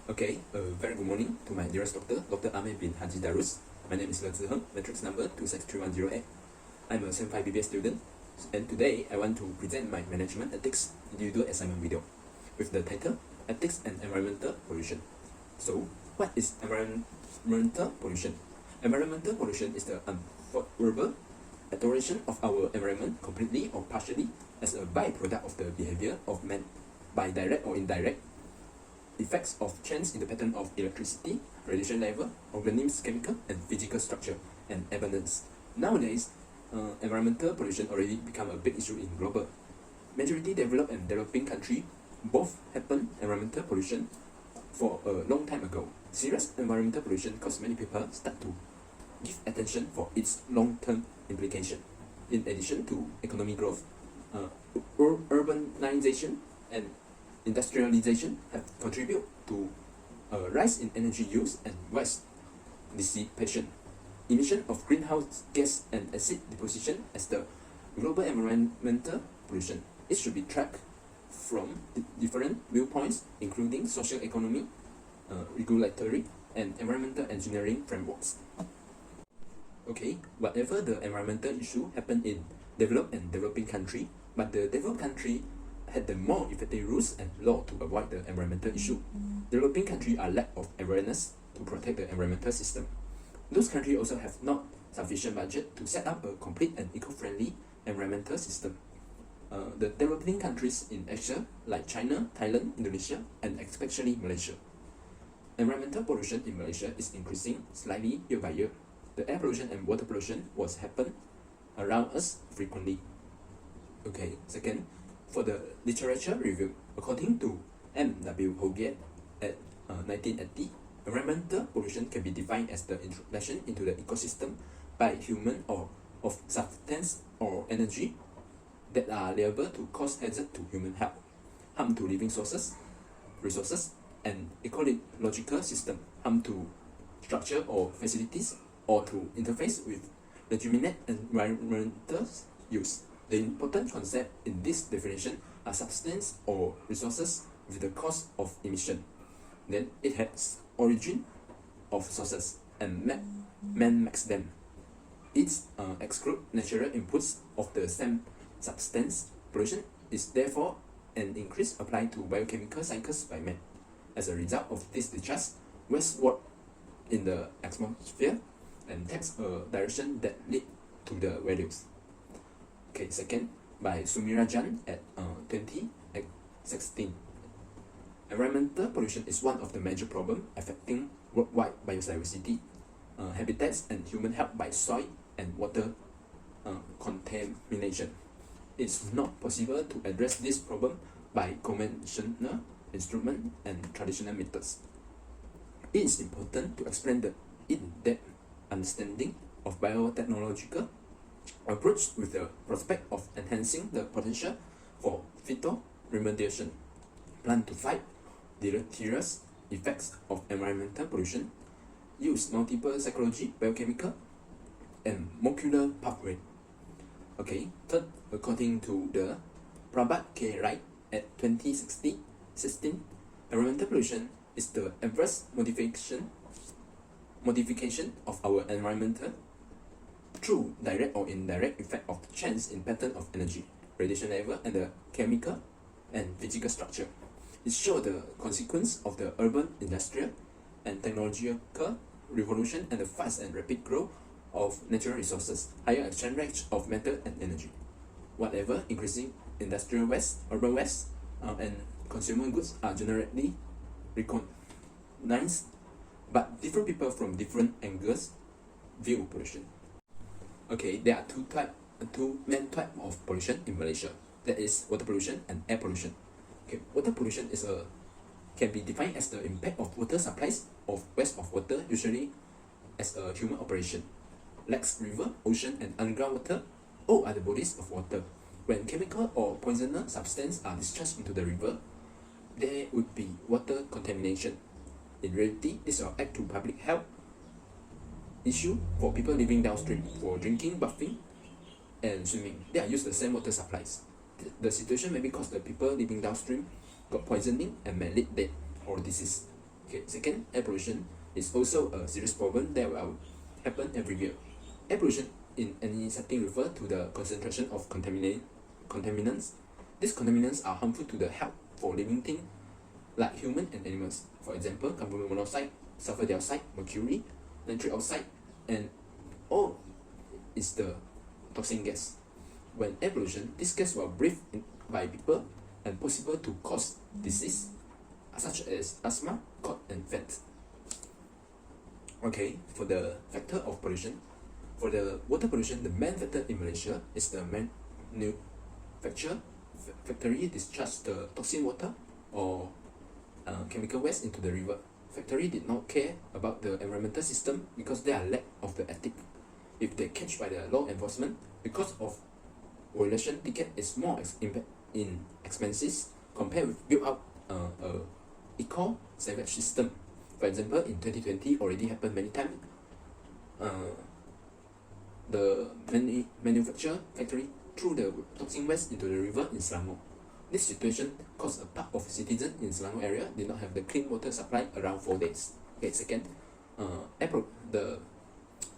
Okay, very good morning to my dearest doctor, Dr. Ahmed bin Haji Darus. My name is Le Ziheng, matrix number 263108. I'm a 75 BBS student, and today I want to present my management ethics individual assignment video with the title Ethics and Environmental Pollution. So, what is environmental pollution? Environmental pollution is the unfavorable alteration of our environment completely or partially as a byproduct of the behavior of man by direct or indirect effects of change in the pattern of electricity, radiation level, organisms' chemical and physical structure, and abundance. Nowadays, environmental pollution already become a big issue in global. Majority developed and developing country both happen environmental pollution for a long time ago. Serious environmental pollution cause many people start to give attention for its long-term implication. In addition to economic growth, urbanization and industrialization have contributed to a rise in energy use and waste dissipation, emission of greenhouse gas and acid deposition as the global environmental pollution. It should be tracked from different viewpoints, including social economy, regulatory, and environmental engineering frameworks. Okay, whatever the environmental issue happen in developed and developing country, but the developed country had the more effective rules and law to avoid the environmental issue. Developing countries are lack of awareness to protect the environmental system. Those countries also have not sufficient budget to set up a complete and eco-friendly environmental system. The developing countries in Asia like China, Thailand, Indonesia, and especially Malaysia. Environmental pollution in Malaysia is increasing slightly year by year. The air pollution and water pollution was happen around us frequently. Okay, second, for the literature review, according to M.W. Hogiet at 1980, environmental pollution can be defined as the introduction into the ecosystem by human or of substance or energy that are liable to cause hazard to human health, harm to living sources, resources, and ecological system, harm to structure or facilities, or to interface with legitimate environmental use. The important concept in this definition are substance or resources with the cause of emission. Then it has origin of sources and man makes them. It exclude natural inputs of the same substance. Pollution is therefore an increase applied to biochemical cycles by man. As a result of this discharge, westward in the atmosphere and takes a direction that lead to the values. Okay, second, by Sumirajan at 2016. Environmental pollution is one of the major problems affecting worldwide biodiversity, habitats, and human health by soil and water contamination. It's not possible to address this problem by conventional instruments and traditional methods. It is important to explain the in-depth understanding of biotechnological approach with the prospect of enhancing the potential for phytoremediation, plan to fight deleterious effects of environmental pollution, use multiple psychology, biochemical, and molecular pathway. Okay, third, according to the Prabhat K. Wright at 2016, environmental pollution is the adverse modification of our environmental through direct or indirect effect of change in pattern of energy, radiation level, and the chemical and physical structure. It shows the consequence of the urban, industrial, and technological revolution and the fast and rapid growth of natural resources, higher exchange rates of metal and energy. Whatever increasing industrial waste, urban waste, and consumer goods are generally recognized, but different people from different angles view pollution. Okay, there are two main types of pollution in Malaysia. That is water pollution and air pollution. Okay, water pollution can be defined as the impact of water supplies of waste of water, usually as a human operation. Lakes, river, ocean, and underground water, all are the bodies of water. When chemical or poisonous substances are discharged into the river, there would be water contamination. In reality, this will add to public health issue for people living downstream for drinking, bathing, and swimming. They are used the same water supplies. The situation may be because the people living downstream got poisoning and may lead death or disease. Okay, second, air pollution is also a serious problem that will happen every year. Air pollution in any setting refer to the concentration of contaminants. These contaminants are harmful to the health for living things like human and animals. For example, carbon monoxide, sulfur dioxide, mercury, nitric oxide, and all is the toxin gas. When air pollution, this gas will breathed in by people and possible to cause disease such as asthma, cough, and faint. Okay, for the factor of pollution, for the water pollution, the main factor in Malaysia is the manufacture factory discharge the toxin water or chemical waste into the river. Factory did not care about the environmental system because they are lack of the ethic. If they catch by the law enforcement, because of violation, ticket is more in expenses compared with build up a eco savage system. For example, in 2020 already happened many times. The manufacture factory threw the toxin waste into the river in Selangor. This situation caused a part of citizens in Selangor area did not have the clean water supply around 4 days. Okay, second, the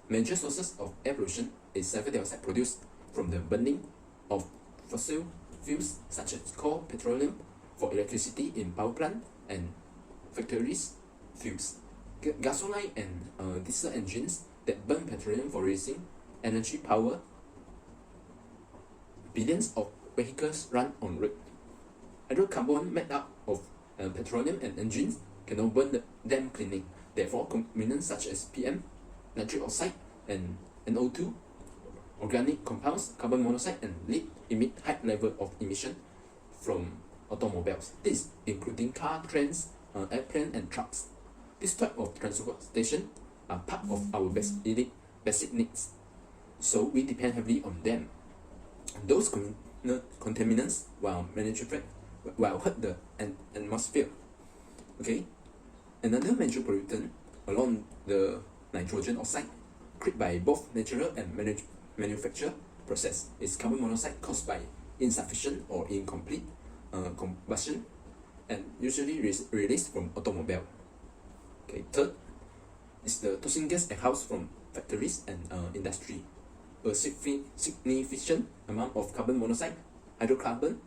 major sources of air pollution is sulfur dioxide produced from the burning of fossil fuels such as coal, petroleum for electricity in power plant and factories fuels. Gasoline and diesel engines that burn petroleum for raising energy power. Billions of vehicles run on road. Hydrocarbon made up of petroleum and engines cannot burn them cleaning. Therefore, contaminants such as PM, nitric oxide, and NO2, organic compounds, carbon monoxide, and lead emit high level of emission from automobiles. This including car, trains, airplane, and trucks. This type of transportation are part of our basic needs, so we depend heavily on them. Those contaminants, while manufactured, will hurt the atmosphere. Okay, another major pollutant along the nitrogen oxide, created by both natural and manufactured process, is carbon monoxide caused by insufficient or incomplete combustion and usually released from automobile. Okay, third is the toxin gas exhaust from factories and industry. A significant amount of carbon monoxide, hydrocarbon,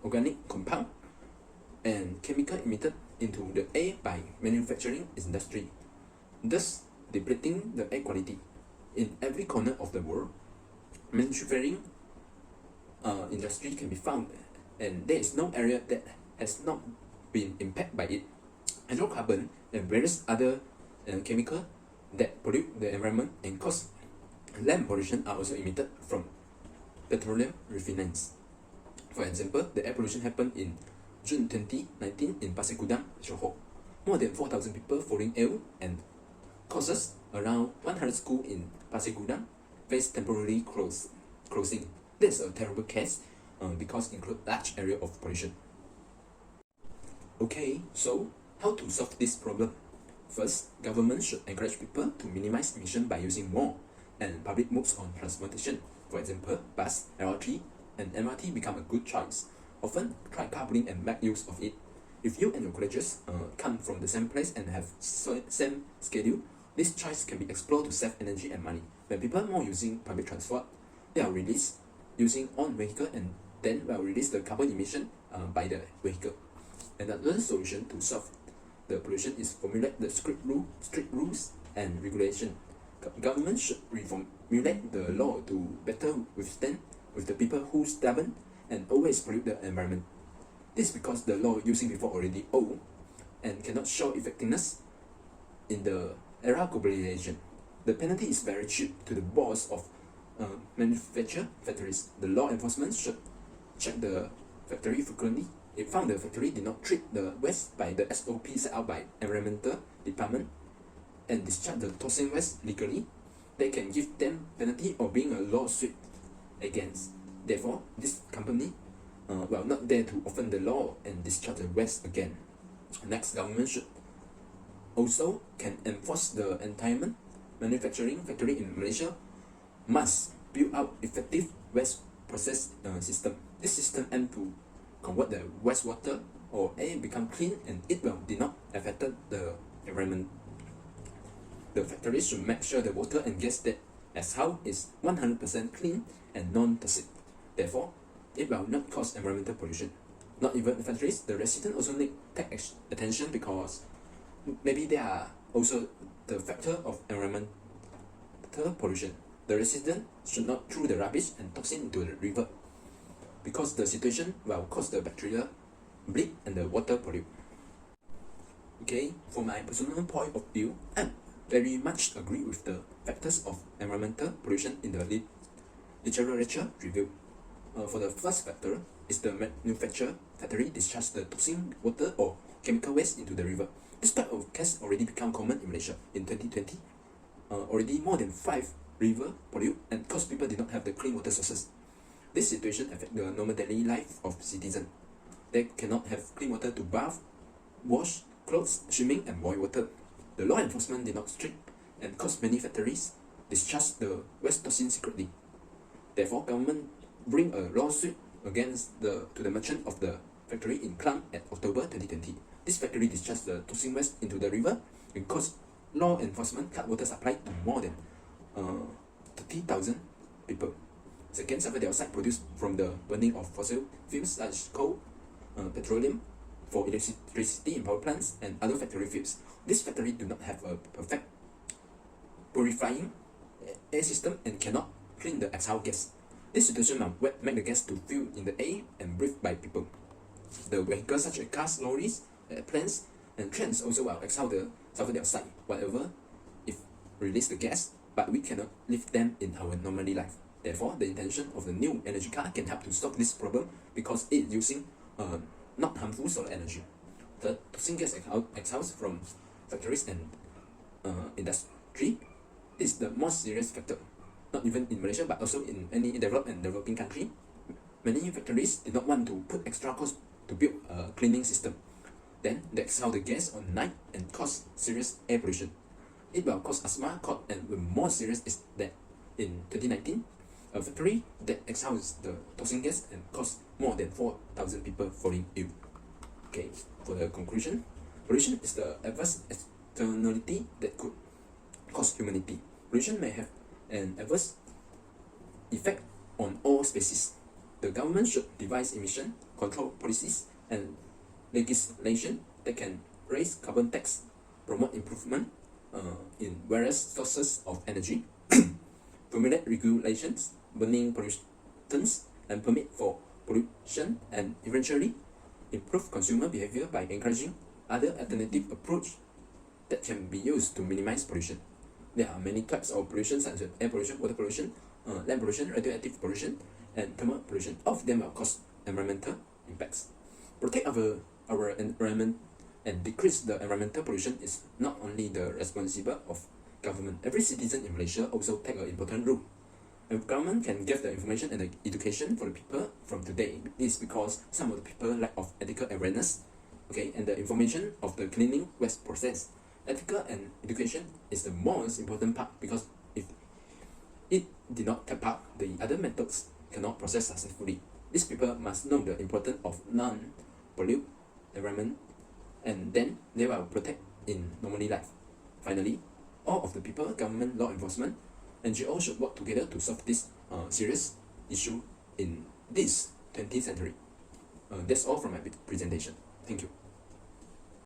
organic compound, and chemical emitted into the air by manufacturing industry, thus depleting the air quality. In every corner of the world, manufacturing industry can be found, and there is no area that has not been impacted by it. Hydrocarbon and various other chemicals that pollute the environment and cause land pollution are also emitted from petroleum refineries. For example, the air pollution happened in June 2019 in Pasir Gudang, Johor. More than 4,000 people falling ill and causes around 100 schools in Pasir Gudang face temporary closing. This is a terrible case because it includes large area of pollution. Okay, so how to solve this problem? First, government should encourage people to minimize emission by using more and public modes on transportation. For example, bus, LRT, and MRT become a good choice. Often, try carpooling and make use of it. If you and your colleagues come from the same place and have same schedule, this choice can be explored to save energy and money. When people are more using public transport, they are released using own vehicle and then will release the carbon emission by the vehicle. Another solution to solve the pollution is formulate the strict rules and regulation. Government should reformulate the law to better withstand with the people who stubborn and always pollute the environment. This is because the law using before already old and cannot show effectiveness in the era of globalization. The penalty is very cheap to the boss of manufacture factories. The law enforcement should check the factory frequently. If found the factory did not treat the waste by the SOP set out by environmental department and discharge the toxin waste legally, they can give them penalty or being a lawsuit against. Therefore, this company will not dare to offend the law and discharge the waste again. Next, government should also can enforce the entitlement. Manufacturing factory in Malaysia must build out effective waste process system. This system aims to convert the wastewater or air become clean and it will did not affect the environment. The factories should make sure the water and gas that exhaled is 100% clean and non-toxic. Therefore, it will not cause environmental pollution. Not even the factories, the residents also need take attention because maybe they are also the factor of environmental pollution. The resident should not throw the rubbish and toxin into the river because the situation will cause the bacteria bleed and the water pollute. Okay, from my personal point of view, I very much agree with the factors of environmental pollution in the literature review. For the first factor is the manufacturer factory discharge the toxic water or chemical waste into the river. This type of case already become common in Malaysia in 2020. Already more than 5 rivers pollute and cause people did not have the clean water sources. This situation affect the normal daily life of citizens. They cannot have clean water to bath, wash clothes, swimming and boil water. The law enforcement did not strict and cause many factories discharge the waste toxin secretly. Therefore, government bring a lawsuit against to the merchant of the factory in Klang at October 2020. This factory discharged the toxic waste into the river and caused law enforcement cut water supply to more than 30,000 people. Second, sulfur dioxide produced from the burning of fossil fuels such as coal, petroleum, for electricity in power plants and other factory fuels. This factory do not have a perfect purifying air system and cannot clean the exhaled gas. This situation will make the gas to fill in the air and breathed by people. The vehicles such as cars, lorries, planes, and trains also will exhale the sulfur dioxide, whatever, if release the gas, but we cannot live them in our normally life. Therefore, the intention of the new energy car can help to solve this problem because it using not harmful solar energy. The toxic gas exhaust from factories and industry is the most serious factor. Not even in Malaysia, but also in any developed and developing country. Many factories did not want to put extra cost to build a cleaning system. Then they exhale the gas on night and cause serious air pollution. It will cause asthma, cough, and the more serious is that in 2019, a factory that exhales the toxic gas and caused more than 4,000 people falling ill. Okay, for the conclusion, pollution is the adverse externality that could cause humanity. Pollution may have an adverse effect on all species. The government should devise emission control policies and legislation that can raise carbon tax, promote improvement in various sources of energy, formulate regulations, burning pollutants, and permit for pollution, and eventually improve consumer behavior by encouraging other alternative approach that can be used to minimize pollution. There are many types of pollution such as air pollution, water pollution, land pollution, radioactive pollution, and thermal pollution. All of them will cause environmental impacts. Protect our environment and decrease the environmental pollution is not only the responsibility of government. Every citizen in Malaysia also take an important role. The government can give the information and the education for the people from today. This is because some of the people lack of ethical awareness, okay, and the information of the cleaning waste process. Ethical and education is the most important part because if it did not tap out, the other methods cannot process successfully. These people must know the importance of non-pollute environment, and then they will protect in normally life. Finally, all of the people, government, law enforcement, NGO should work together to solve this serious issue in this 20th century. That's all from my presentation. Thank you.